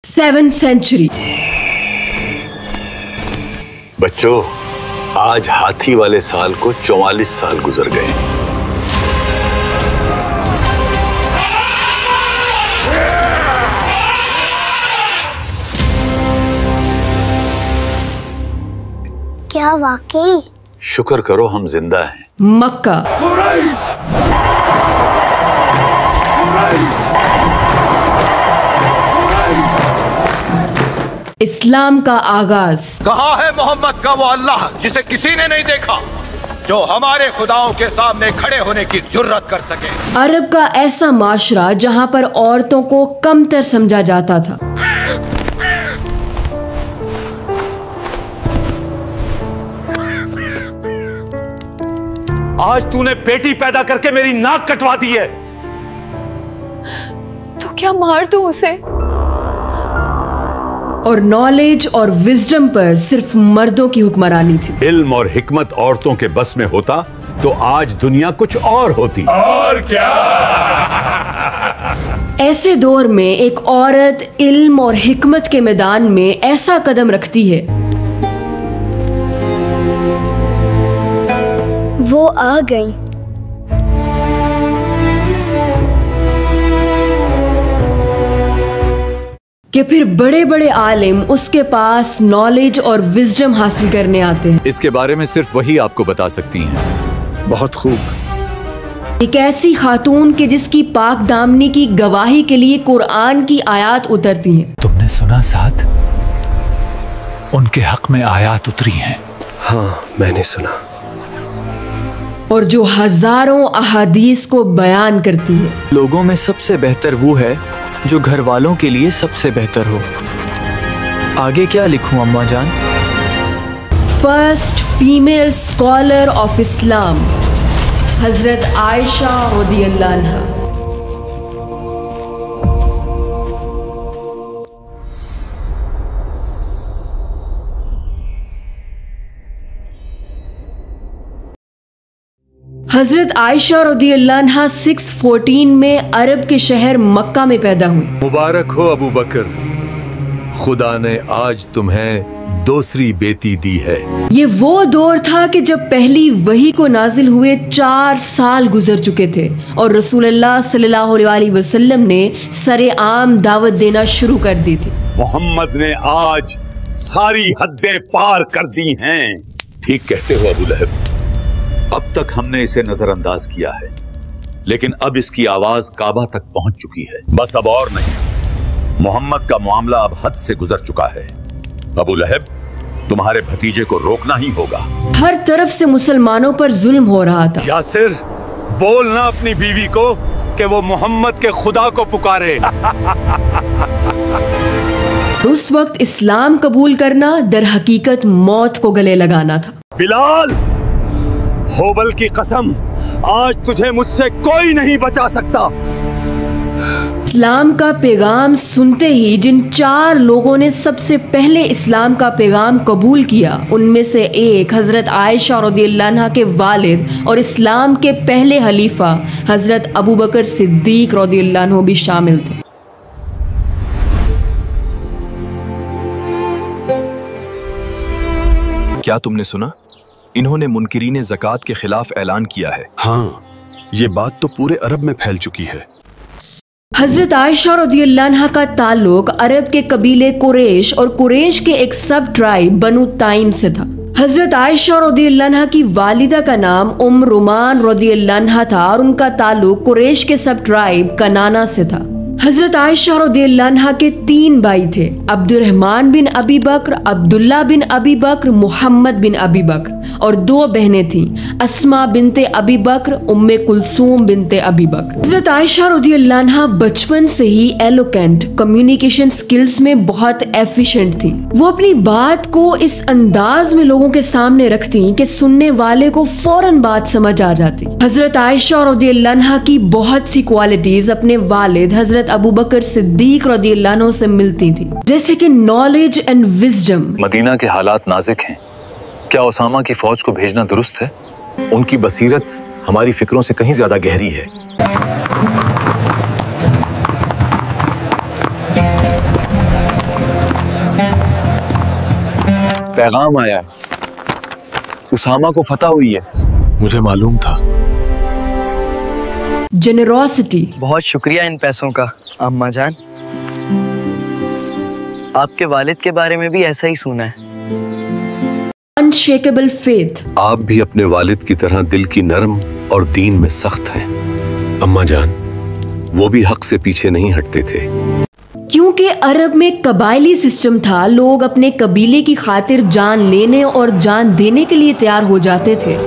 7th century। बच्चों, आज हाथी वाले साल को 44 साल गुजर गए। क्या वाकई? शुक्र करो हम जिंदा हैं। मक्का। इस्लाम का आगाज। कहाँ है मोहम्मद का वो अल्लाह जिसे किसी ने नहीं देखा, जो हमारे खुदाओं के सामने खड़े होने की जुर्रत कर सके। अरब का ऐसा माशरा जहाँ पर औरतों को कमतर समझा जाता था। आज तूने बेटी पैदा करके मेरी नाक कटवा दी है। तो क्या मार दूं उसे? और नॉलेज और विजडम पर सिर्फ मर्दों की हुक्मरानी थी। इल्म और हिकमत औरतों के बस में होता तो आज दुनिया कुछ और होती। और क्या? ऐसे दौर में एक औरत इल्म और हिकमत के मैदान में ऐसा कदम रखती है। वो आ गई। कि फिर बड़े बड़े आलिम उसके पास नॉलेज और विजडम हासिल करने आते हैं। इसके बारे में सिर्फ वही आपको बता सकती हैं। बहुत खूब। एक ऐसी खातून के जिसकी पाक दामनी की गवाही के लिए कुरान की आयत उतरती हैं। तुमने सुना साथ? उनके हक में आयत उतरी हैं। हाँ, मैंने सुना। और जो हजारों अहादीस को बयान करती है। लोगों में सबसे बेहतर वो है जो घर वालों के लिए सबसे बेहतर हो। आगे क्या लिखूं अम्मा जान? First female scholar of Islam, हजरत आयशा रज़ियल्लाहु अन्हा। हजरत आयशा रज़ियल्लाहु अन्हा 614 में अरब के शहर मक्का में पैदा हुई। मुबारक हो अबू बकर, खुदा ने आज तुम्हें दूसरी बेटी दी है। ये वो दौर था कि जब पहली वही को नाजिल हुए 4 साल गुजर चुके थे और रसूलुल्लाह सल्लल्लाहु अलैहि वसल्लम ने सरेआम दावत देना शुरू कर दी थी। मोहम्मद ने आज सारी हदें पार कर दी हैं। ठीक कहते हो अबू लहब। अब तक हमने इसे नजरअंदाज किया है, लेकिन अब इसकी आवाज काबा तक पहुंच चुकी है। बस अब और नहीं, मोहम्मद का मामला अब हद से गुजर चुका है। अबू लहब, तुम्हारे भतीजे को रोकना ही होगा। हर तरफ से मुसलमानों पर जुल्म हो रहा था। यासिर, बोलना अपनी बीवी को कि वो मोहम्मद के खुदा को पुकारे। उस वक्त इस्लाम कबूल करना दर हकीकत मौत को गले लगाना था। बिलाल, होबल की कसम, आज तुझे मुझसे कोई नहीं बचा सकता। इस्लाम का पैगाम सुनते ही जिन 4 लोगों ने सबसे पहले इस्लाम का पैगाम कबूल किया, उनमें से एक हजरत आयशा रज़ियल्लाहु अन्हा के वालिद और इस्लाम के पहले खलीफा हजरत अबू बकर सिद्दीक रज़ियल्लाहु अन्हु भी शामिल थे। क्या तुमने सुना? इन्होंने मुनकिरीन ज़कात के खिलाफ ऐलान किया है। हाँ, ये बात तो पूरे अरब में फैल चुकी है। हजरत आयशा रज़ियल्लाहु अन्हा का ताल्लुक अरब के कबीले कुरैश और कुरैश के एक सब ट्राइब बनु ताइम से था। हजरत आयशा रज़ियल्लाहु अन्हा की वालिदा का नाम रुमान रज़ियल्लाहु अन्हा था और उनका ताल्लुक कुरैश के सब ट्राइब कनाना से था। हजरत आयशा रज़ियल्लाहु अन्हा के 3 भाई थे, अब्दुर्रहमान बिन अबी बकर, अब्दुल्ला बिन अबी बकर, मोहम्मद बिन अबी बकर, और 2 बहनें थीं, अस्मा बिनते अबी बकर, उम्मे कुलसूम बिनते अबी बकर। हजरत आयशा रज़ियल्लाहु अन्हा बचपन से ही एलोकेंट, कम्युनिकेशन स्किल्स में बहुत एफिशिएंट थी। वो अपनी बात को इस अंदाज में लोगों के सामने रखती कि सुनने वाले को फौरन बात समझ आ जाती। हजरत आयशा रज़ियल्लाहु अन्हा की बहुत सी क्वालिटीज अपने वालिद हजरत अबू बकर सिद्दीक रज़ियल्लाहु अन्हु से मिलती थी, जैसे कि नॉलेज एंड विजडम। मदीना के हालात नाजुक हैं। क्या उसामा की फौज को भेजना दुरुस्त है? उनकी बसीरत हमारी फिक्रों से कहीं ज्यादा गहरी है। पैगाम आया है, उसामा को फतह हुई है। मुझे मालूम था। जेनरोसिटी। बहुत शुक्रिया इन पैसों का अम्मा जान। आपके वालिद के बारे में भी ऐसा ही सुना है। Unshakeable faith. आप भी अपने वालिद की तरह दिल की नरम और दीन में सख्त हैं। अम्मा जान, वो भी हक से पीछे नहीं हटते थे। क्योंकि अरब में कबायली सिस्टम था, लोग अपने कबीले की खातिर जान लेने और जान देने के लिए तैयार हो जाते थे,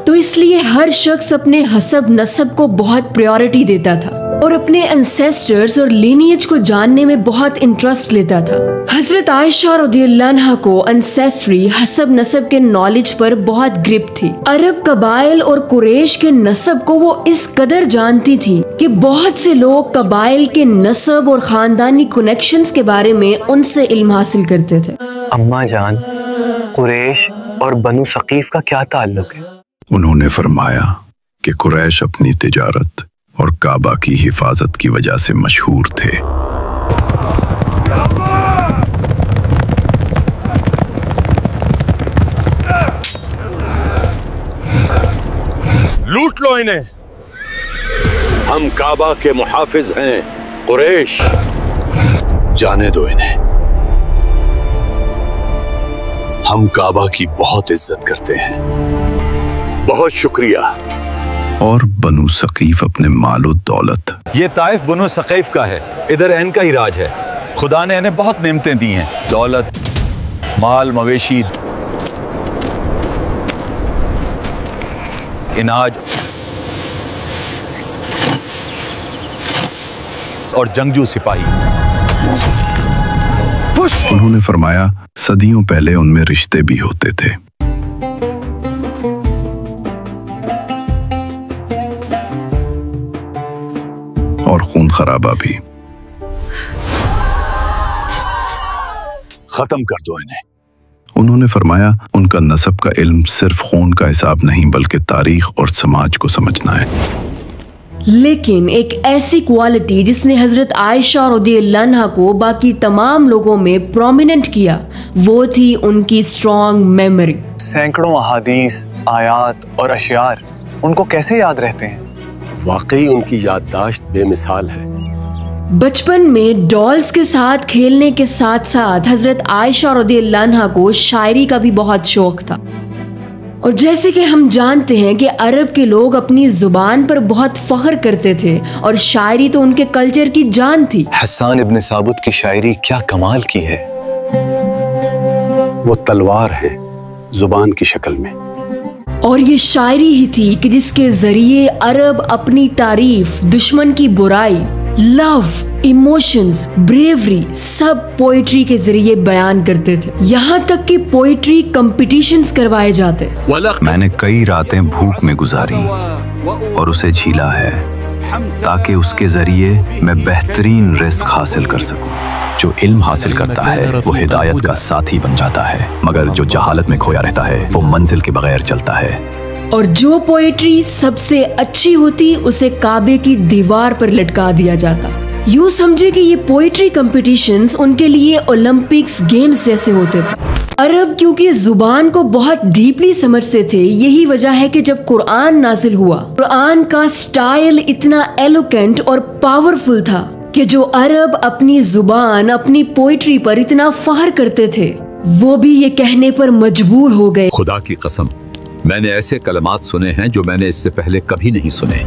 तो इसलिए हर शख्स अपने हसब नसब को बहुत प्रायोरिटी देता था और अपने एंसेस्टर्स और लिनिएज को जानने में बहुत इंटरेस्ट लेता था। हजरत आयशा रज़ियल्लाहु अन्हा को एंसेस्ट्री, हसब नसब के नॉलेज पर बहुत ग्रिप थी। अरब कबाइल और कुरैश के नसब को वो इस कदर जानती थी कि बहुत से लोग कबाइल के नसब और खानदानी कनेक्शंस के बारे में उनसे इल्म हासिल करते थे। अम्मा जान, कुरैश और बनु सकीफ का क्या ताल्लुक है? उन्होंने फरमाया कि कुरैश अपनी तिजारत और काबा की हिफाजत की वजह से मशहूर थे। लूट लो इन्हें। हम काबा के मुहाफिज हैं कुरैश, जाने दो इन्हें। हम काबा की बहुत इज्जत करते हैं। बहुत शुक्रिया। और बनु सकीफ अपने मालो दौलत। ये ताइफ बनु सकीफ का है, इधर इनका ही राज है। खुदा ने इन्हें बहुत नेमतें दी हैं, दौलत, माल, मवेशी, इनाज और जंगजू सिपाही। उन्होंने फरमाया सदियों पहले उनमें रिश्ते भी होते थे। और खून खराबा भी। खत्म कर दो इन्हें। उन्होंने फरमाया उनका नसब का इल्म सिर्फ खून का हिसाब नहीं बल्कि तारीख और समाज को समझना है। लेकिन एक ऐसी क्वालिटी जिसने हजरत आयशा रज़ियल्लाहु अन्हा को बाकी तमाम लोगों में प्रोमिनेंट किया, वो थी उनकी स्ट्रॉन्ग मेमोरी। सैकड़ों अहादीस, आयात और अशियार उनको कैसे याद रहते हैं? वाकई उनकी याददाश्त बेमिसाल है। बचपन में डॉल्स के साथ खेलने के साथ साथ हजरत आयशा रज़ियल्लाहु अन्हा को शायरी का भी बहुत शौक था। और जैसे कि हम जानते हैं कि अरब के लोग अपनी जुबान पर बहुत फख्र करते थे और शायरी तो उनके कल्चर की जान थी। हसन इब्न साबुत की शायरी क्या कमाल की है। वो तलवार है जुबान की शक्ल में। और ये शायरी ही थी कि जिसके जरिए अरब अपनी तारीफ, दुश्मन की बुराई, लव, इमोशंस, ब्रेवरी सब पोइट्री के जरिए बयान करते थे। यहाँ तक कि पोइट्री कंपटीशंस करवाए जाते। मैंने कई रातें भूख में गुजारी और उसे झीला है ताकि उसके जरिए मैं बेहतरीन रिस्क हासिल कर सकूं। जो इल्म हासिल करता है वो हिदायत का साथी बन जाता है, मगर जो जहालत में खोया रहता है वो मंजिल के बगैर चलता है। और जो पोएट्री सबसे अच्छी होती उसे काबे की दीवार पर लटका दिया जाता। यूँ समझे कि ये पोएट्री कंपटीशंस उनके लिए ओलंपिक्स गेम्स जैसे होते थे। अरब क्योंकि जुबान को बहुत डीपली समझते थे, यही वजह है कि जब कुरान नाजिल हुआ, कुरान का स्टाइल इतना एलोकेंट और पावरफुल था कि जो अरब अपनी जुबान, अपनी पोएट्री पर इतना फख्र करते थे, वो भी ये कहने पर मजबूर हो गए। खुदा की कसम, मैंने ऐसे कलमात सुने हैं जो मैंने इससे पहले कभी नहीं सुने।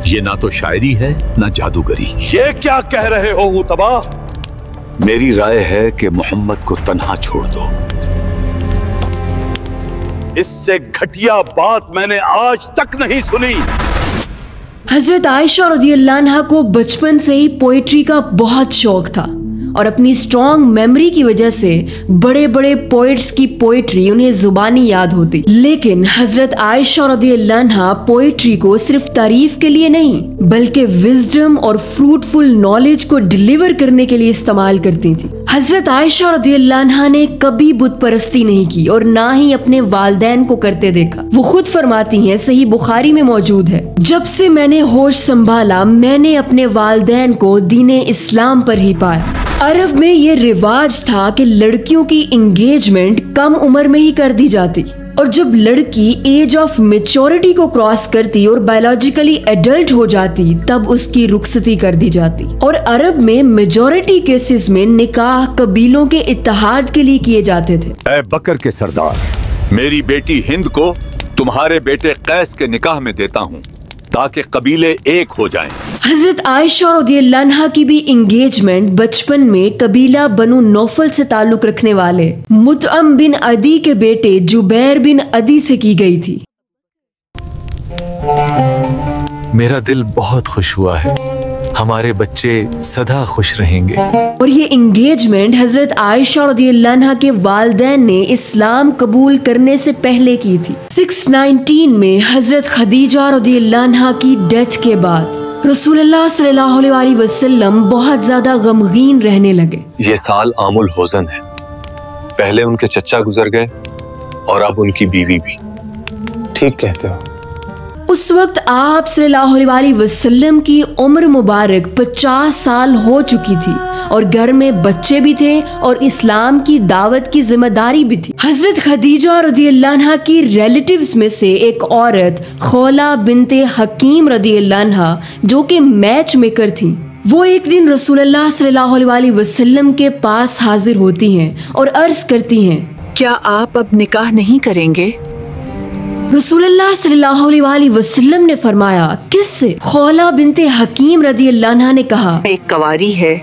ये ना तो शायरी है ना जादूगरी। ये क्या कह रहे हो उतबा? मेरी राय है कि मोहम्मद को तन्हा छोड़ दो। इससे घटिया बात मैंने आज तक नहीं सुनी। हजरत आयशा रज़ियल्लाहु अन्हा को बचपन से ही पोएट्री का बहुत शौक था और अपनी स्ट्रॉन्ग मेमोरी की वजह से बड़े बड़े पोएट्स की पोएट्री उन्हें जुबानी याद होती। लेकिन हजरत आयशा रज़ियल्लाहु अन्हा पोएट्री को सिर्फ तारीफ के लिए नहीं बल्कि विजडम और फ्रूटफुल नॉलेज को डिलीवर करने के लिए इस्तेमाल करती थी। हजरत आयशा रदियल्लाहु अन्हा ने कभी बुत परस्ती नहीं की और ना ही अपने वालिदैन को करते देखा। वो खुद फरमाती हैं, सही बुखारी में मौजूद है, जब से मैंने होश संभाला मैंने अपने वालिदैन को दीने इस्लाम पर ही पाया। अरब में ये रिवाज था कि लड़कियों की एंगेजमेंट कम उम्र में ही कर दी जाती और जब लड़की एज ऑफ मेच्योरिटी को क्रॉस करती और बायोलॉजिकली एडल्ट हो जाती तब उसकी रुखसती कर दी जाती। और अरब में मेजॉरिटी केसेस में निकाह कबीलों के इत्तेहाद के लिए किए जाते थे। ऐ बकर के सरदार, मेरी बेटी हिंद को तुम्हारे बेटे कैस के निकाह में देता हूँ ताकि कबीले एक हो जाएं। हजरत आयशा रदियल्लाहु अन्हा की भी एंगेजमेंट बचपन में कबीला बनु नौफल से ताल्लुक रखने वाले मुतअम बिन अदी के बेटे जुबैर बिन अदी से की गई थी। मेरा दिल बहुत खुश हुआ है, हमारे बच्चे सदा खुश रहेंगे। और ये एंगेजमेंट हजरत आयशा रदियल्लाहु अन्हा के वालिदैन ने इस्लाम कबूल करने से पहले की थी। 619 में हजरत खदीजा रदियल्लाहु अन्हा की डेथ के बाद रसूलुल्लाह सल्लल्लाहु अलैहि वसल्लम बहुत ज्यादा गमगीन रहने लगे। ये साल आमुल होजन है, पहले उनके चचा गुजर गए और अब उनकी बीवी भी। ठीक कहते हो। उस वक्त आप सल्लल्लाहु अलैहि वसल्लम की उम्र मुबारक 50 साल हो चुकी थी और घर में बच्चे भी थे और इस्लाम की दावत की जिम्मेदारी भी थी। हजरत खदीजा रदियल्लाहु अन्हा की रिलेटिव्स में से एक औरत खौला बिनते हकीम रदियल्लाहु अन्हा जो कि मैच मेकर थी, वो एक दिन रसूलुल्लाह सल्लल्लाहु अलैहि वसल्लम के पास हाजिर होती हैं और अर्ज करती हैं, क्या आप अब निकाह नहीं करेंगे? रसूलुल्लाह सल्लल्लाहु अलैहि वसल्लम ने फरमाया, किससे? खौला बिनते हकीम रदियल्लाहु अन्हा ने कहा, एक कवारी है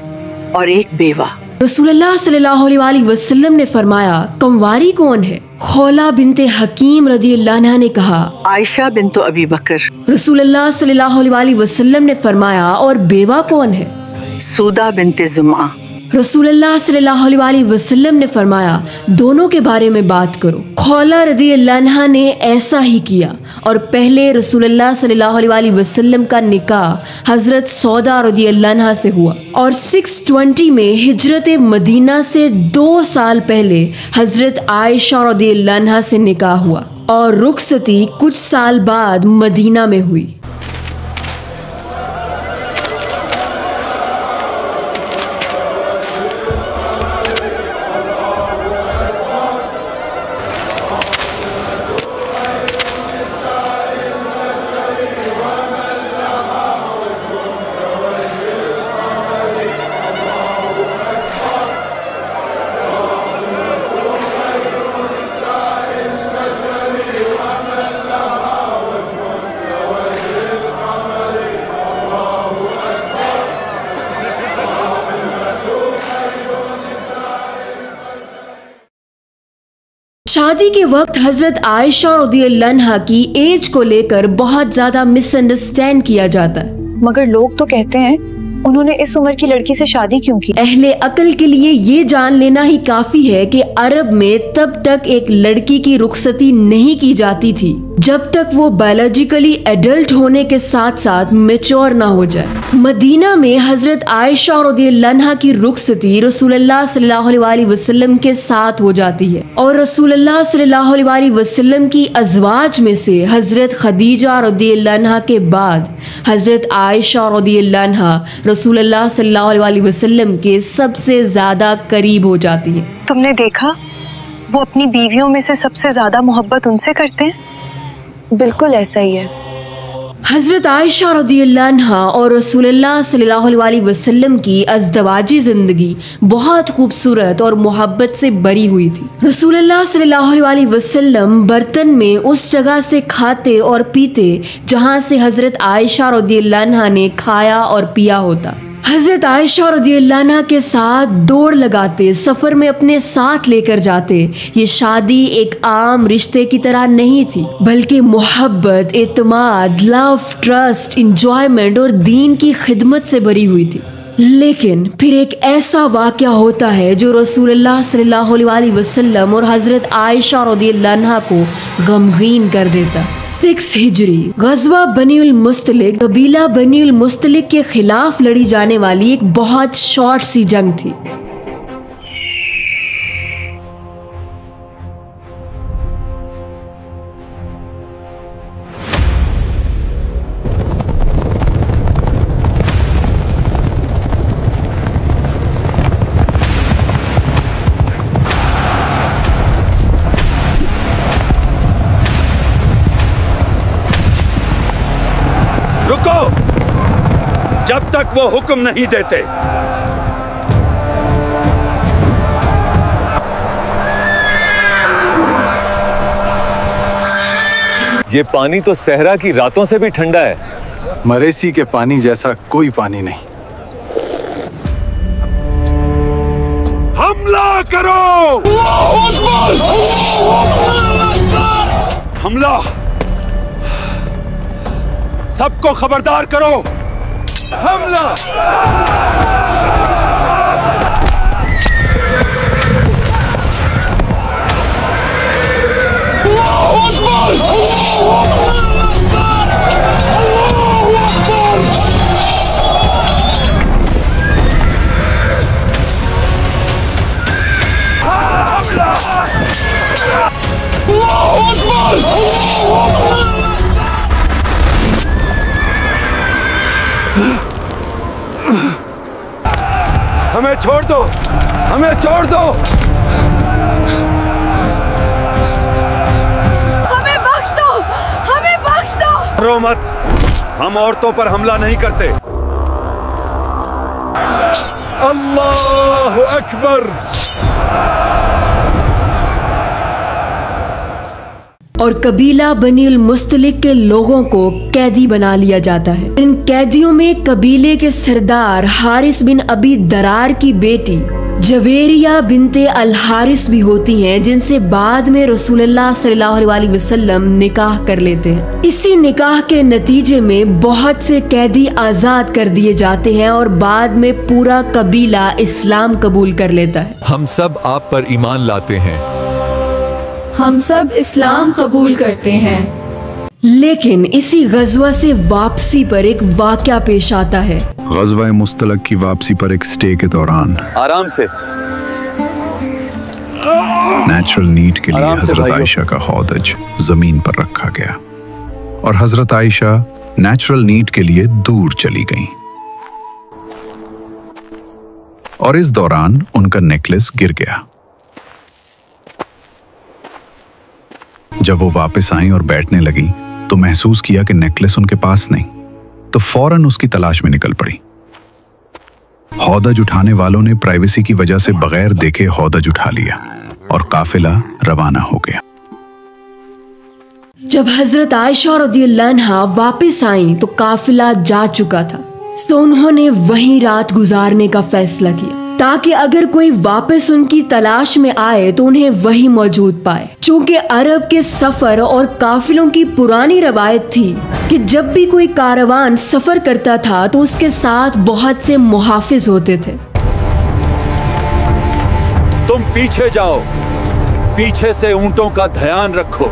और एक बेवा। रसूलुल्लाह सल्लल्लाहु अलैहि वसल्लम ने फरमाया, कंवारी कौन है? खौला बिनते हकीम रदियल्लाहु अन्हा ने कहा, आयशा बिन्तो अबी बकर। रसूलुल्लाह सल्लल्लाहु अलैहि वसल्लम ने फरमाया, और बेवा कौन है? सूदा बिनते जुमा। रसूलुल्लाह सल्लल्लाहु अलैहि वसल्लम ने फरमाया, दोनों के बारे में बात करो। खौला रदियल्लाहु अन्हा ने ऐसा ही किया और पहले रसूलुल्लाह सल्लल्लाहु अलैहि वसल्लम का निकाह हजरत सौदा रदियल्लाहु अन्हा से हुआ और 620 में हिजरत मदीना से 2 साल पहले हजरत आयशा रदियल्लाहु अन्हा से निकाह हुआ और रुखसती कुछ साल बाद मदीना में हुई। शादी के वक्त हजरत आयशा रदियल्लाहु अन्हा की एज को लेकर बहुत ज्यादा मिसअंडरस्टैंड किया जाता है। मगर लोग तो कहते हैं उन्होंने इस उम्र की लड़की से शादी क्यों की? अहले अकल के लिए ये जान लेना ही काफी है कि अरब में तब तक एक लड़की की रुखसती नहीं की जाती थी जब तक वो बायोलॉजिकली एडल्ट होने के साथ साथ मैच्योर ना हो जाए। मदीना में हजरत आयशा रदियल्लाहु अन्हा की रुखसती रसूलुल्लाह सल्लल्लाहु अलैहि वसल्लम के साथ हो जाती है और रसूलुल्लाह सल्लल्लाहु अलैहि वसल्लम की अज़वाज में से हजरत खदीजा रदियल्लाहु अन्हा के बाद हजरत आयशा रदियल्लाहु अन्हा रसूलुल्लाह सल्लल्लाहु अलैहि वसल्लम के सबसे ज्यादा करीब हो जाती है। तुमने देखा वो अपनी बीवियों में से सबसे ज्यादा मोहब्बत उनसे करते हैं। बिल्कुल ऐसा ही है। हजरत आयशा रदियल्लाहु अन्हा और रसूलुल्लाह सल्लल्लाहु अलैहि वसल्लम की अज़दवाजी जिंदगी बहुत खूबसूरत और मोहब्बत से भरी हुई थी। रसूलुल्लाह सल्लल्लाहु अलैहि वसल्लम बर्तन में उस जगह से खाते और पीते जहां से हजरत आयशा रदियल्लाहु अन्हा ने खाया और पिया होता। हजरत आयशा रदियल्लाहु अन्हा के साथ दौड़ लगाते, सफर में अपने साथ लेकर जाते। ये शादी एक आम रिश्ते की तरह नहीं थी बल्कि मोहब्बत, एतमाद, लव, ट्रस्ट, इंजॉयमेंट और दीन की खिदमत से भरी हुई थी। लेकिन फिर एक ऐसा वाक़या होता है जो रसूलुल्लाह सल्लल्लाहु अलैहि वसल्लम और हजरत आयशा रदियल्लाहु अन्हा को गमगीन कर देता। 6 हिजरी गज़वा बनीउल मुस्तलिक, कबीला बनीउल मुस्तलिक के खिलाफ लड़ी जाने वाली एक बहुत शॉर्ट सी जंग थी। जब तक वो हुक्म नहीं देते। ये पानी तो सहरा की रातों से भी ठंडा है। मरेसी के पानी जैसा कोई पानी नहीं। हमला करो! हमला! सबको खबरदार करो! हमला! हमें छोड़ दो! हमें छोड़ दो! हमें बख्श दो! हमें बख्श दो! रो मत, हम औरतों पर हमला नहीं करते। अल्लाह अकबर! और कबीला बनी उल मुस्तलिक के लोगों को कैदी बना लिया जाता है। इन कैदियों में कबीले के सरदार हारिस बिन अबी दरार की बेटी जवेरिया बिनते अल हारिस भी होती हैं, जिनसे बाद में रसूलुल्लाह सल्लल्लाहु अलैहि वसल्लम निकाह कर लेते हैं। इसी निकाह के नतीजे में बहुत से कैदी आजाद कर दिए जाते हैं और बाद में पूरा कबीला इस्लाम कबूल कर लेता है। हम सब आप पर ईमान लाते हैं। हम सब इस्लाम कबूल करते हैं। लेकिन इसी गज़वा से वापसी पर एक वाक़या पेश आता है। गज़वा मुस्तलक की वापसी पर एक स्टे के दौरान आराम से नेचुरल नीड के लिए हजरत आयशा का हौदज जमीन पर रखा गया और हजरत आयशा नेचुरल नीड के लिए दूर चली गईं। और इस दौरान उनका नेकलेस गिर गया। जब वो वापस आई और बैठने लगी तो महसूस किया कि नेकलेस उनके पास नहीं, तो फौरन उसकी तलाश में निकल पड़ी। हौदज उठाने वालों ने प्राइवेसी की वजह से बगैर देखे हौदज उठा लिया और काफिला रवाना हो गया। जब हजरत आयशा रज़ियल्लाहु अन्हा वापस आई तो काफिला जा चुका था, तो उन्होंने वहीं रात गुजारने का फैसला किया ताकि अगर कोई वापस उनकी तलाश में आए तो उन्हें वही मौजूद पाए। चूंकि अरब के सफर और काफिलों की पुरानी रवायत थी कि जब भी कोई कारवान सफर करता था तो उसके साथ बहुत से मुहाफिज होते थे। तुम पीछे जाओ, पीछे से ऊंटों का ध्यान रखो।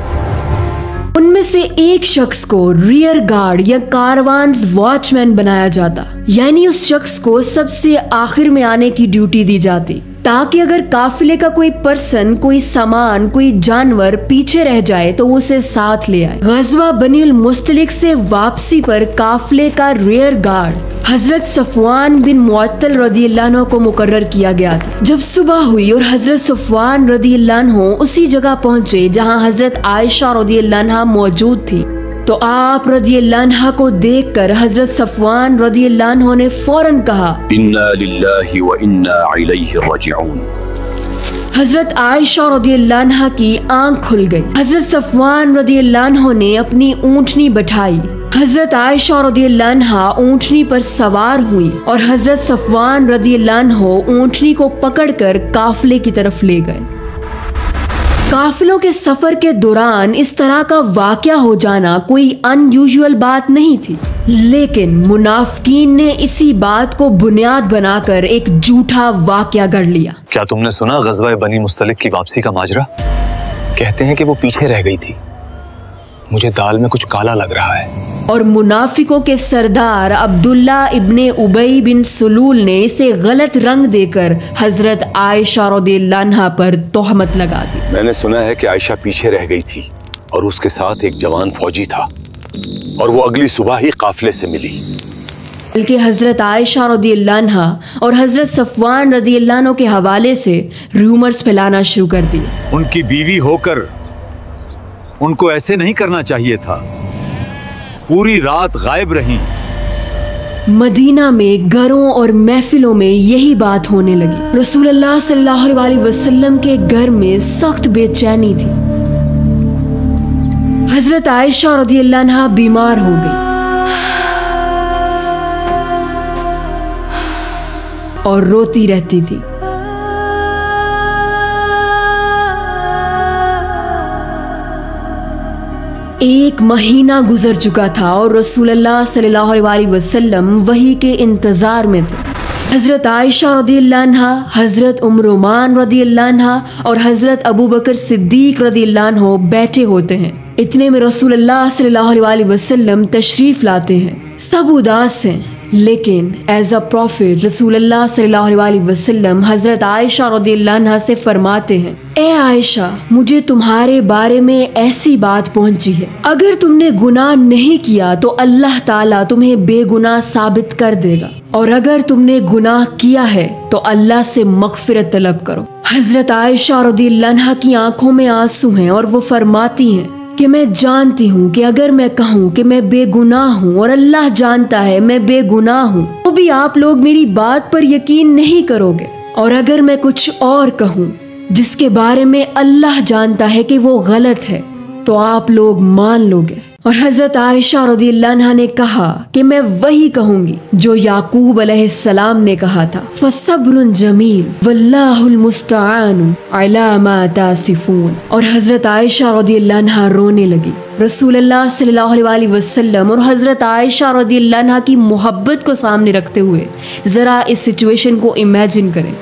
उनमें से एक शख्स को रियर गार्ड या कारवान्स वॉचमैन बनाया जाता, यानी उस शख्स को सबसे आखिर में आने की ड्यूटी दी जाती, ताकि अगर काफिले का कोई पर्सन, कोई सामान, कोई जानवर पीछे रह जाए तो उसे साथ ले आए। गज़वा बनी उल मुस्तलिक से वापसी पर काफिले का रियर गार्ड हजरत सफवान बिन मुअत्तल रज़ियल्लाहु अन्हु को मुकर्रर किया गया था। जब सुबह हुई और हजरत सफवान रज़ियल्लाहु अन्हु उसी जगह पहुंचे जहां हजरत आयशा रज़ियल्लाहु अन्हा मौजूद थी, तो आप रज़ियल्लाहु अन्हा को देखकर हजरत सफवान रज़ियल्लाहु अन्हु ने फौरन कहा, इन्ना लिल्लाहि व इन्ना इलैहि राजिऊन। हजरत आयशा रज़ियल्लाहु अन्हा की आंख खुल गई। हजरत सफवान रज़ियल्लाहु अन्हु ने अपनी ऊंटनी बैठाई। हजरत आयशा रज़ियल्लाहु अन्हा ऊंटनी पर सवार हुई और हजरत सफवान रज़ियल्लाहु अन्हु ऊंटनी को पकड़कर काफिले की तरफ ले गए। काफिलों के सफर के दौरान इस तरह का वाकया हो जाना कोई अनयूजुअल बात नहीं थी, लेकिन मुनाफिकीन ने इसी बात को बुनियाद बनाकर एक झूठा वाकया गढ़ लिया। क्या तुमने सुना गज़वा बनी मुस्तलिक की वापसी का माजरा? कहते हैं कि वो पीछे रह गई थी। मुझे दाल में कुछ काला लग रहा है। और मुनाफिकों के सरदार अब्दुल्ला इब्ने उबई बिन सुलूल ने इसे गलत रंग देकर हजरत आयशा रज़ियल्लाहु अन्हा पर तोहमत लगा दी। मैंने सुना है कि आयशा पीछे रह गई थी और उसके साथ एक जवान फौजी था और वो अगली सुबह ही काफिले से मिली। बल्कि हजरत आयशा रज़ियल्लाहु अन्हा और हजरत सफवान रज़ियल्लाहु अन्हु के हवाले से रूमर्स फैलाना शुरू कर दिए। उनकी बीवी होकर उनको ऐसे नहीं करना चाहिए था। पूरी रात गायब रहीं, मदीना में घरों और महफिलों में यही बात होने लगी। रसूलुल्लाह सल्लल्लाहु अलैहि वसल्लम के घर में सख्त बेचैनी थी। हजरत आयशा रज़ियल्लाहु अन्हा बीमार हो गई और रोती रहती थी। एक महीना गुजर चुका था और रसूलुल्लाह सल्लल्लाहु अलैहि वसल्लम वही के इंतजार में थे। हजरत आयशा रज़ियल्लाहु अन्हा, हजरत उम्म रुमान रज़ियल्लाहु अन्हा और हजरत अबू बकर सिद्दीक रज़ियल्लाहु अन्हु बैठे होते हैं। इतने में रसूलुल्लाह सल्लल्लाहु अलैहि वसल्लम तशरीफ लाते हैं। सब उदास हैं, लेकिन एज अ प्रॉफिट रसूलुल्लाह सल्लल्लाहु अलैहि वसल्लम हजरत आयशा रज़ियल्लाहु अन्हा से फरमाते हैं, ए आयशा, मुझे तुम्हारे बारे में ऐसी बात पहुंची है, अगर तुमने गुनाह नहीं किया तो अल्लाह ताला तुम्हें बेगुनाह साबित कर देगा, और अगर तुमने गुनाह किया है तो अल्लाह से मगफिरत तलब करो। हजरत आयशा रज़ियल्लाहु अन्हा की आंखों में आंसू हैं और वो फरमाती हैं कि मैं जानती हूँ कि अगर मैं कहूँ कि मैं बेगुनाह हूँ और अल्लाह जानता है मैं बेगुनाह हूँ, तो भी आप लोग मेरी बात पर यकीन नहीं करोगे, और अगर मैं कुछ और कहूँ जिसके बारे में अल्लाह जानता है कि वो गलत है, तो आप लोग मान लोगे। और हजरत आयशा रज़ियल्लाहु अन्हा ने कहा कि मैं वही कहूंगी जो याकूब अलैहिस्सलाम ने कहा था, फसब्रुन जमील वल्लाहुल मुस्तआनु अला मा तासिफून। और हजरत आयशा रज़ियल्लाहु अन्हा रोने लगी। रसूलुल्लाह सल्लल्लाहु अलैहि वसल्लम और हजरत आयशा रज़ियल्लाहु अन्हा की मोहब्बत को सामने रखते हुए जरा इस सिचुएशन को इमेजिन करें,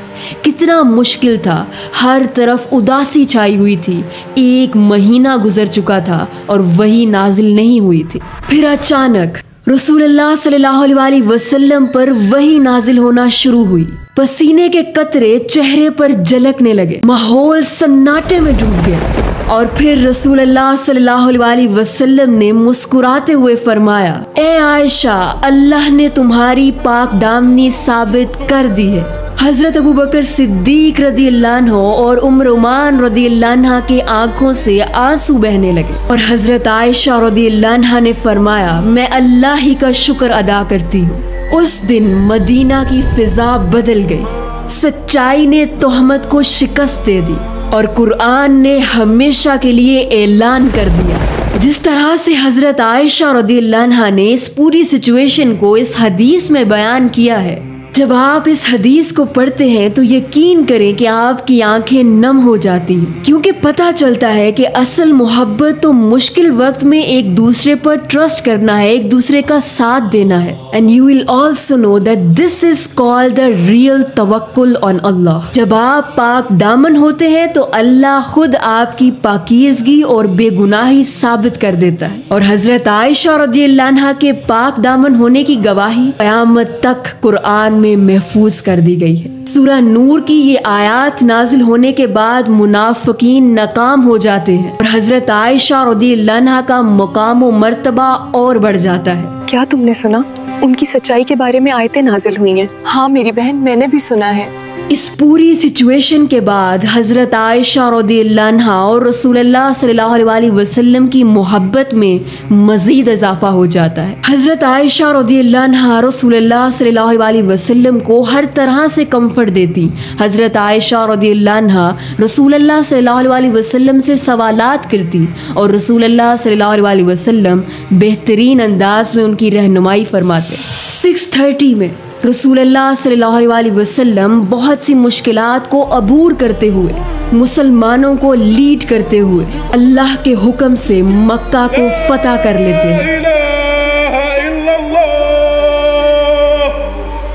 कितना मुश्किल था। हर तरफ उदासी छाई हुई थी। एक महीना गुजर चुका था और वही नाजिल नहीं हुई थी। फिर अचानक रसूलुल्लाह सल्लल्लाहु अलैहि वसल्लम पर वही नाजिल होना शुरू हुई। पसीने के कतरे चेहरे पर झलकने लगे, माहौल सन्नाटे में डूब गया। और फिर रसूलुल्लाह सल्लल्लाहु अलैहि वसल्लम ने मुस्कुराते हुए फरमाया, ए आयशा, अल्लाह ने तुम्हारी पाक दामनी साबित कर दी है। हजरत अबू बकर सिद्दीक रज़ियल्लाहु अन्हु और उम्म रुमान रज़ियल्लाहु अन्हा के आंखों से आंसू बहने लगे। और हजरत आयशा रज़ियल्लाहु अन्हा ने फरमाया, मैं अल्लाह ही का शुक्र अदा करती हूँ। उस दिन मदीना की फिजा बदल गई। सच्चाई ने तोहमत को शिकस्त दे दी और कुरान ने हमेशा के लिए ऐलान कर दिया। जिस तरह से हजरत आयशा रज़ियल्लाहु अन्हा ने इस पूरी सिचुएशन को इस हदीस में बयान किया है, जब आप इस हदीस को पढ़ते हैं तो यकीन करें कि आपकी आंखें नम हो जाती हैं, क्योंकि पता चलता है कि असल मोहब्बत तो मुश्किल वक्त में एक दूसरे पर ट्रस्ट करना है, एक दूसरे का साथ देना है। And you will also know that this is called the real तवक्कुल ऑन अल्लाह। जब आप पाक दामन होते हैं तो अल्लाह खुद आपकी पाकीज़गी और बेगुनाही साबित कर देता है। और हजरत आयशा रज़ियल्लाहु अन्हा के पाक दामन होने की गवाही क़यामत तक कुरान में महफूज कर दी गई है। सूरह नूर की ये आयात नाजिल होने के बाद मुनाफिकीन नाकाम हो जाते हैं और हजरत आयशा रज़ियल्लाहु अन्हा का मकाम व मर्तबा और बढ़ जाता है। क्या तुमने सुना? उनकी सच्चाई के बारे में आयतें नाजिल हुई हैं। हाँ मेरी बहन, मैंने भी सुना है। इस पूरी सिचुएशन के बाद हजरत आयशा रज़ियल्लाहु अन्हा और रसूलुल्लाह सल्लल्लाहु अलैहि वसल्लम की मोहब्बत में मजीद इजाफा हो जाता है। हजरत आयशा रज़ियल्लाहु अन्हा रसूलुल्लाह सल्लल्लाहु अलैहि वसल्लम को हर तरह से कंफर्ट देती। हजरत आयशा रज़ियल्लाहु अन्हा रसूलुल्लाह सल्लल्लाहु अलैहि वसल्लम से सवालात करती और रसूलुल्लाह सल्लल्लाहु अलैहि वसल्लम बेहतरीन अंदाज में उनकी रहनुमाई फरमाते। 6:30 में रसूलुल्लाह सल्लल्लाहु अलैहि वसल्लम बहुत सी मुश्किलात को अबूर करते हुए, मुसलमानों को लीड करते हुए अल्लाह के हुक्म से मक्का को फतह कर लेते हैं।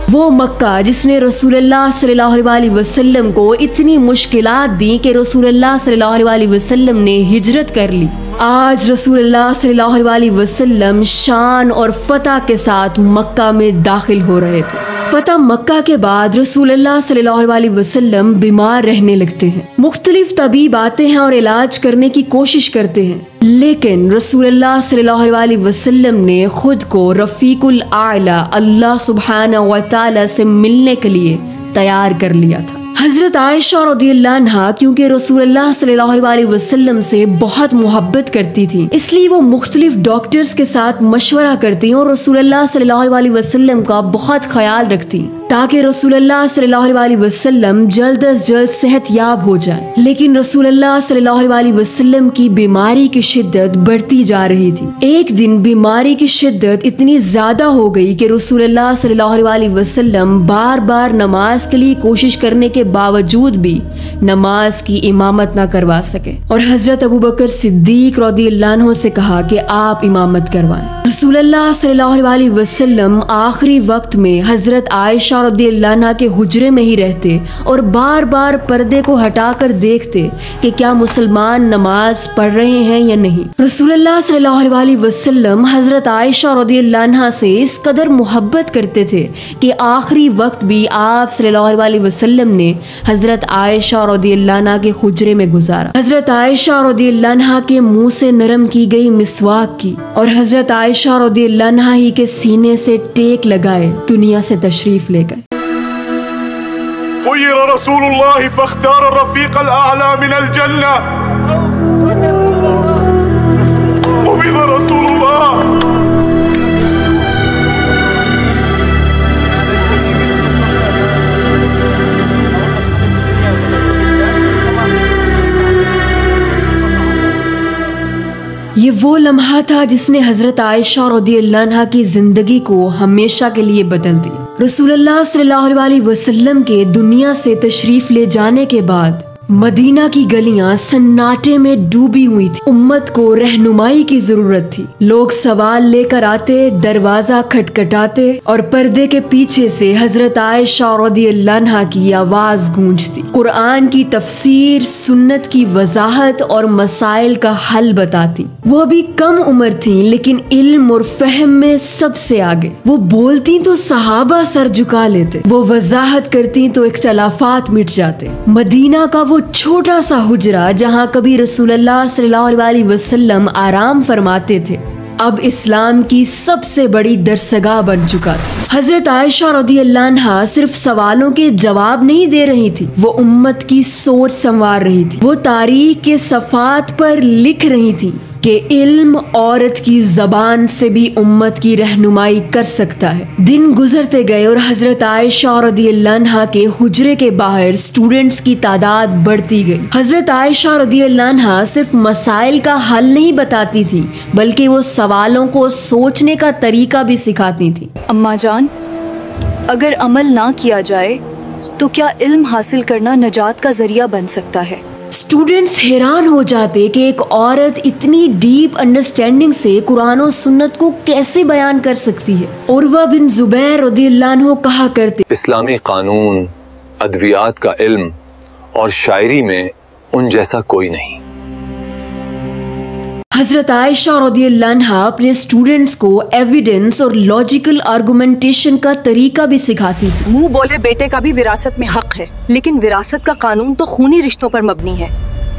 वो मक्का जिसने रसूलुल्लाह सल्लल्लाहु अलैहि वसल्लम को इतनी मुश्किलात दी कि रसूलुल्लाह सल्लल्लाहु अलैहि वसल्लम ने हिजरत कर ली। आज रसूलुल्लाह सल्लल्लाहु अलैहि वसल्लम शान और फतह के साथ मक्का में दाखिल हो रहे थे। फतह मक्का के बाद रसूलुल्लाह सल्लल्लाहु अलैहि वसल्लम बीमार रहने लगते हैं। मुख्तलिफ तबीब आते हैं और इलाज करने की कोशिश करते हैं, लेकिन रसूलुल्लाह सल्लल्लाहु अलैहि वसल्लम ने खुद को रफीकुल आला अल्लाह सुब्हानहू व तआला से मिलने के लिए तैयार कर लिया था। हजरत आयशा रज़ियल्लाहु अन्हा क्योंकि रसूलुल्लाह सल्लल्लाहु अलैहि वसल्लम से बहुत मोहब्बत करती थी, इसलिए वो मुख्तलिफ डॉक्टर्स के साथ मशवरा करती और रसूलुल्लाह सल्लल्लाहु अलैहि वसल्लम का बहुत ख्याल रखती ताकि रसूलुल्लाह सल्लल्लाहु अलैहि वसल्लम जल्द अज जल्द सेहतयाब हो जाए। लेकिन रसूलुल्लाह सल्लल्लाहु अलैहि वसल्लम की बीमारी की शिद्दत बढ़ती जा रही थी। एक दिन बीमारी की शिद्दत इतनी ज्यादा हो गई कि रसूलुल्लाह सल्लल्लाहु अलैहि वसल्लम बार बार नमाज के लिए कोशिश करने के बावजूद भी नमाज की इमामत ना करवा सके और हजरत अबू बकर सिद्दीक रज़ियल्लाहु अन्हु से कहा कि आप इमामत करवाएं। रसूलुल्लाह सल्लल्लाहु अलैहि वसल्लम आखिरी वक्त में हजरत आयशा रज़ियल्लाहु अन्हा के हुजरे में ही रहते और बार बार पर्दे को हटाकर देखते कि क्या मुसलमान नमाज पढ़ रहे हैं या नहीं। रसूलुल्लाह सल्लल्लाहु अलैहि वसल्लम हजरत आयशा रज़ियल्लाहु अन्हा से इस कदर मोहब्बत करते थे कि आखिरी वक्त भी आप सल्लल्लाहु अलैहि वसल्लम ने हजरत आयशा रज़ियल्लाहु अन्हा के हुजरे में गुजारा। हजरत आयशा रज़ियल्लाहु अन्हा के मुंह से नरम की गई मिसवाक की और हजरत आयशा रज़ियल्लाहु अन्हा ही के सीने से टेक लगाए दुनिया से तशरीफ ले गए। खुय्यर रसूलुल्लाह फख्तार रफीक अल-आला मिन अल-जन्ना क़ुबिज़ रसूलुल्लाह। ये वो लम्हा था जिसने हजरत आयशा रज़ियल्लाहु अन्हा की जिंदगी को हमेशा के लिए बदल दिया। रसूलुल्लाह सल्लल्लाहु अलैहि वसल्लम के दुनिया से तशरीफ ले जाने के बाद मदीना की गलियां सन्नाटे में डूबी हुई थी। उम्मत को रहनुमाई की जरूरत थी। लोग सवाल लेकर आते, दरवाजा खटखटाते और पर्दे के पीछे से हजरत आयशा रज़ियल्लाहु अन्हा की आवाज गूंजती। कुरान की तफसीर, सुन्नत की वजाहत और मसाइल का हल बताती। वो अभी कम उम्र थी लेकिन इल्म और फहम में सबसे आगे। वो बोलती तो सहाबा सर झुका लेते, वो वजाहत करती तो इख्तलाफात मिट जाते। मदीना का वो छोटा सा हुजरा जहाँ कभी रसूलुल्लाह सल्लल्लाहु अलैहि वसल्लम आराम फरमाते थे, अब इस्लाम की सबसे बड़ी दरसगाह बन चुका था। हजरत आयशा रज़ियल्लाहु अन्हा सिर्फ सवालों के जवाब नहीं दे रही थी, वो उम्मत की सोच संवार रही थी। वो तारीख के सफ़ात पर लिख रही थी कि इल्म औरत की जबान से भी उम्मत की रहनुमाई कर सकता है। दिन गुजरते गए और हजरत आयशा रज़ियल्लाहु अन्हा के हुजरे के बाहर स्टूडेंट्स की तादाद बढ़ती गई। हजरत आयशा रज़ियल्लाहु अन्हा सिर्फ मसाइल का हल नहीं बताती थी बल्कि वो सवालों को सोचने का तरीका भी सिखाती थी। अम्मा जान, अगर अमल ना किया जाए तो क्या इल्म हासिल करना नजात का जरिया बन सकता है? स्टूडेंट्स हैरान हो जाते कि एक औरत इतनी डीप अंडरस्टैंडिंग से कुरान और सुन्नत को कैसे बयान कर सकती है। उर्वा बिन जुबैर रज़ियल्लाहु अन्हु कहा करते, इस्लामी कानून, अद्वियात का इल्म और शायरी में उन जैसा कोई नहीं। हजरत आयशा रज़ियल्लाहु अन्हा अपने स्टूडेंट्स को एविडेंस और लॉजिकल आर्गुमेंटेशन का तरीका भी सिखाती थी। मुंह बोले बेटे का भी विरासत में हक है, लेकिन विरासत का कानून तो खूनी रिश्तों पर मबनी है।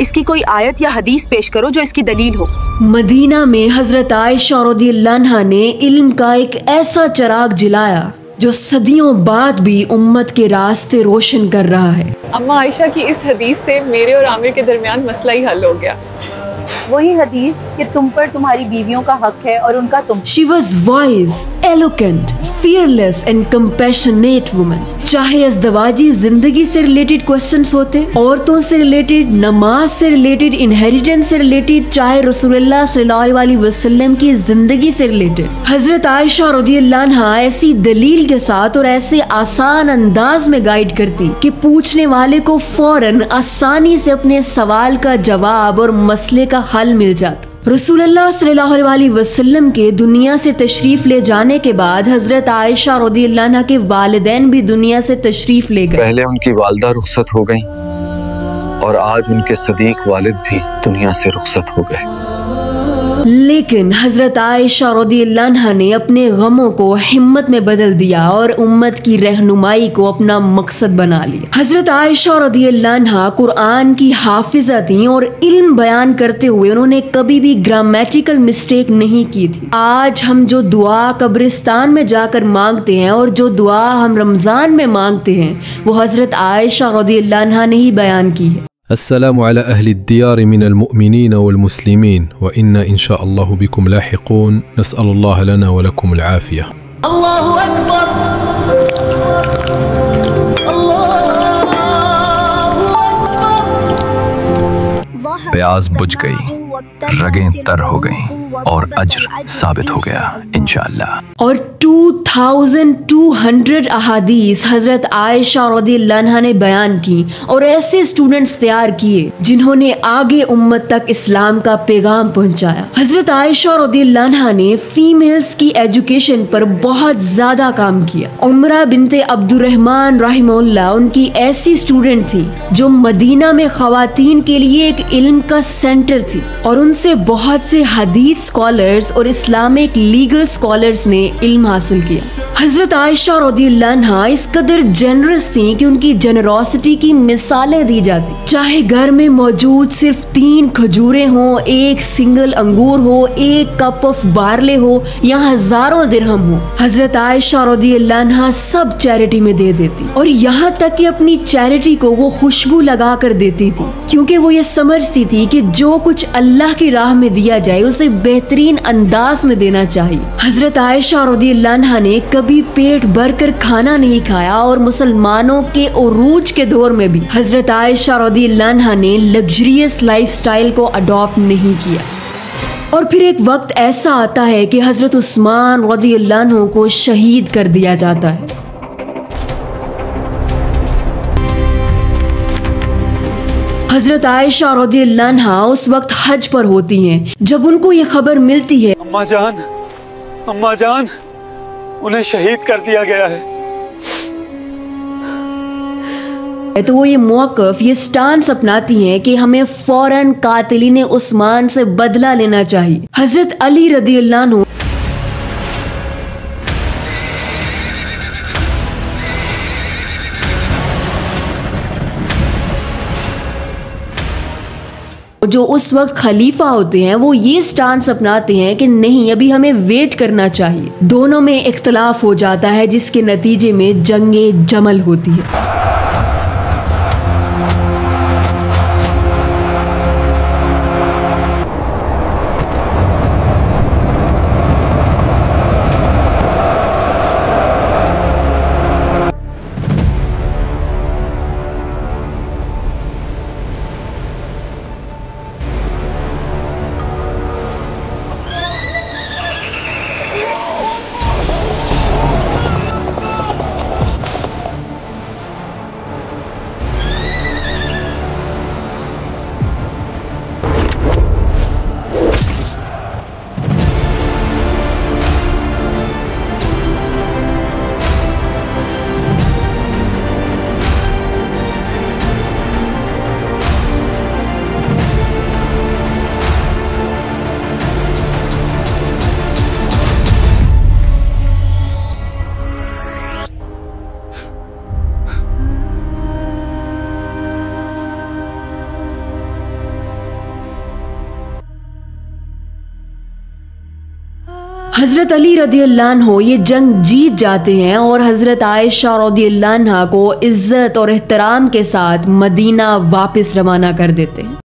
इसकी कोई आयत या हदीस पेश करो जो इसकी दलील हो। मदीना में हजरत आयशा रज़ियल्लाहु अन्हा ने इल्म का एक ऐसा चिराग जलाया जो सदियों बाद भी उम्मत के रास्ते रोशन कर रहा है। अम्मा आयशा की इस हदीस से मेरे और आमिर के दरमियान मसला ही हल हो गया। वही हदीस कि तुम पर तुम्हारी बीवियों का हक है और उनका तुम। She was wise, eloquent, fearless and compassionate woman। चाहे अज़दवाजी जिंदगी से रिलेटेड क्वेश्चंस होते, औरतों से रिलेटेड, नमाज से रिलेटेड, इनहेरिटेंस से रिलेटेड, चाहे रसूलुल्लाह सल्लल्लाहु अलैहि वसल्लम की जिंदगी से रिलेटेड, हजरत आयशा रज़ियल्लाहु अन्हा ऐसी दलील के साथ और ऐसे आसान अंदाज में गाइड करती कि पूछने वाले को फौरन आसानी से अपने सवाल का जवाब और मसले का हल मिल जाता। रसूलुल्लाह सल्लल्लाहु अलैहि वसल्लम के दुनिया से तशरीफ ले जाने के बाद हजरत आयशा रज़ियल्लाहु अन्हा के वालिदैन भी दुनिया से तशरीफ ले गए। पहले उनकी वालिदा रुखसत हो गई और आज उनके सदीक वालिद भी दुनिया से रुखसत हो गए। लेकिन हजरत आयशा रज़ियल्लाहु अन्हा ने अपने गमों को हिम्मत में बदल दिया और उम्मत की रहनुमाई को अपना मकसद बना लिया। हजरत आयशा रज़ियल्लाहु अन्हा कुरान की हाफिजा थी और इल्म बयान करते हुए उन्होंने कभी भी ग्रामेटिकल मिस्टेक नहीं की थी। आज हम जो दुआ कब्रिस्तान में जाकर मांगते हैं और जो दुआ हम रमजान में मांगते हैं वो हजरत आयशा रज़ियल्लाहु अन्हा ने ही बयान की है। अस्सलामु अला अहली दियार मिनल मुअमिनीन वल मुस्लिमीन व इन्ना इंशाअल्लाहु बिकुम लाहिकून नस्अलुल्लाह लना व लकुमुल आफिया। अल्लाहु अकबर। प्यास बुझ गई, रगें तर हो गईं और अज्र साबित हो गया इंशाअल्लाह। और 2200 अहादीस हजरत आयशा रज़ियल्लाहु अन्हा ने बयान की और ऐसे स्टूडेंट्स तैयार किए जिन्होंने आगे उम्मत तक इस्लाम का पैगाम पहुंचाया। हजरत आयशा रज़ियल्लाहु अन्हा ने फीमेल्स की एजुकेशन पर बहुत ज्यादा काम किया। उमरा बिनते अब्दुर्रहमान रहमहुल्लाह उनकी ऐसी स्टूडेंट थी जो मदीना में खवातीन के लिए एक इल्म का सेंटर थी और उनसे बहुत से हदीस स्कॉलर्स और इस्लामिक लीगल स्कॉलर्स ने इल्म हासिल किया। हजरत आयशा रज़ियल्लाहु अन्हा इस कदर जेनरस थी कि उनकी जेनरोसिटी की मिसालें दी जाती। चाहे घर में मौजूद सिर्फ 3 खजूरें हो, 1 सिंगल अंगूर हो, 1 कप ऑफ बारले हो या हजारों दिरहम हो, हजरत आयशा रज़ियल्लाहु अन्हा सब चैरिटी में दे देती। और यहाँ तक कि अपनी चैरिटी को वो खुशबू लगा कर देती थी, क्योंकि वो ये समझती थी कि जो कुछ अल्लाह की राह में दिया जाए उसे बेहतरीन अंदाज में देना चाहिए। हजरत आयशा रज़ियल्लाहु अन्हा ने कभी पेट भर कर खाना नहीं खाया और मुसलमानों के उरूज के दौर में भी हजरत आयशा रज़ियल्लाहु अन्हा ने लग्जरियस लाइफस्टाइल को अडॉप्ट नहीं किया। और फिर एक वक्त ऐसा आता है कि हजरत उस्मान रज़ियल्लाहु अन्हु को शहीद कर दिया जाता है। हजरत आयशा रज़ियल्लाहु अन्हा उस वक्त हज पर होती हैं जब उनको ये खबर मिलती है अम्मा जान उन्हें शहीद कर दिया गया है। तो वो ये मौक़िफ़, ये स्टांस अपनाती हैं कि हमें फौरन कातिलीन उस्मान से बदला लेना चाहिए। हजरत अली रज़ियल्लाहु अन्हु जो उस वक्त खलीफा होते हैं वो ये स्टांस अपनाते हैं कि नहीं, अभी हमें वेट करना चाहिए। दोनों में इख्तलाफ हो जाता है जिसके नतीजे में जंगे जमल होती है। हजरत अली रज़ियल्लाहु अन्हु ये जंग जीत जाते हैं और हजरत आयशा रज़ियल्लाहु अन्हा को इज्जत और एहतराम के साथ मदीना वापस रवाना कर देते हैं।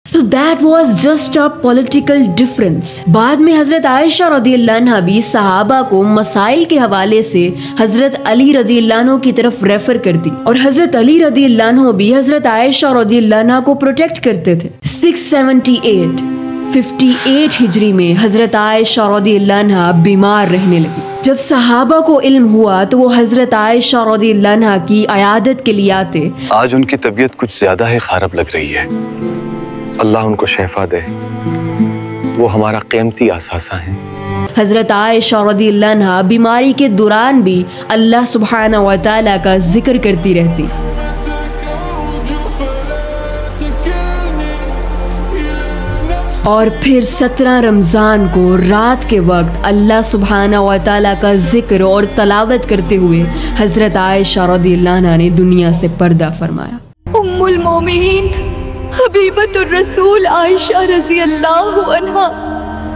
So that was just a political difference। बाद में हजरत आयशा रज़ियल्लाहु अन्हा भी सहाबा को मसाइल के हवाले से हजरत अली रज़ियल्लाहु अन्हु की तरफ रेफर करती और हजरत अली रज़ियल्लाहु अन्हु भी हजरत आयशा रज़ियल्लाहु अन्हा को प्रोटेक्ट करते थे। 58 हिजरी में हजरत आयशा रज़ियल्लाहु अन्हा बीमार रहने लगी। जब सहाबा को इल्म हुआ तो वो हजरत आयशा रज़ियल्लाहु अन्हा की अयादत के लिए आते। आज उनकी तबीयत कुछ ज्यादा ही खराब लग रही है, अल्लाह उनको शिफा दे, वो हमारा कीमती आसासा है। हज़रत आयशा रज़ियल्लाहु अन्हा बीमारी के दौरान भी अल्लाह सुब्हानहू व तआला का जिक्र करती रहती। और फिर 17 रमज़ान को रात के वक्त अल्लाह सुब्हानहू व तआला का जिक्र और तलावत करते हुए हज़रत आयशा रज़ियल्लाहु अन्हा ने दुनिया से पर्दा फरमाया। उम्मुल मोमिनीन हबीबतुर रसूल आयशा रज़ियल्लाहु अन्हा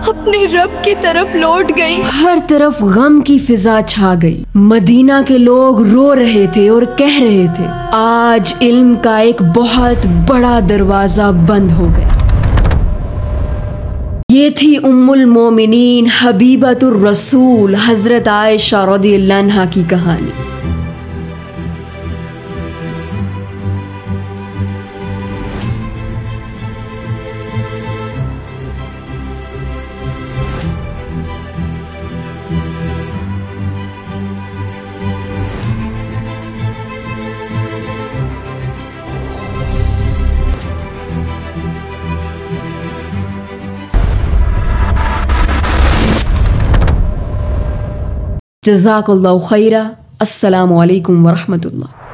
अपने रब की तरफ लौट गई। हर तरफ गम की फिजा छा गई। मदीना के लोग रो रहे थे और कह रहे थे, आज इल्म का एक बहुत बड़ा दरवाजा बंद हो गया। ये थी उम्मुल मोमिनीन हबीबतुर रसूल हज़रत आयशा रज़ियल्लाहु अन्हा की कहानी। जज़ाकल्लाहु खैरा। अस्सलामु अलैकुम व रहमतुल्लाह।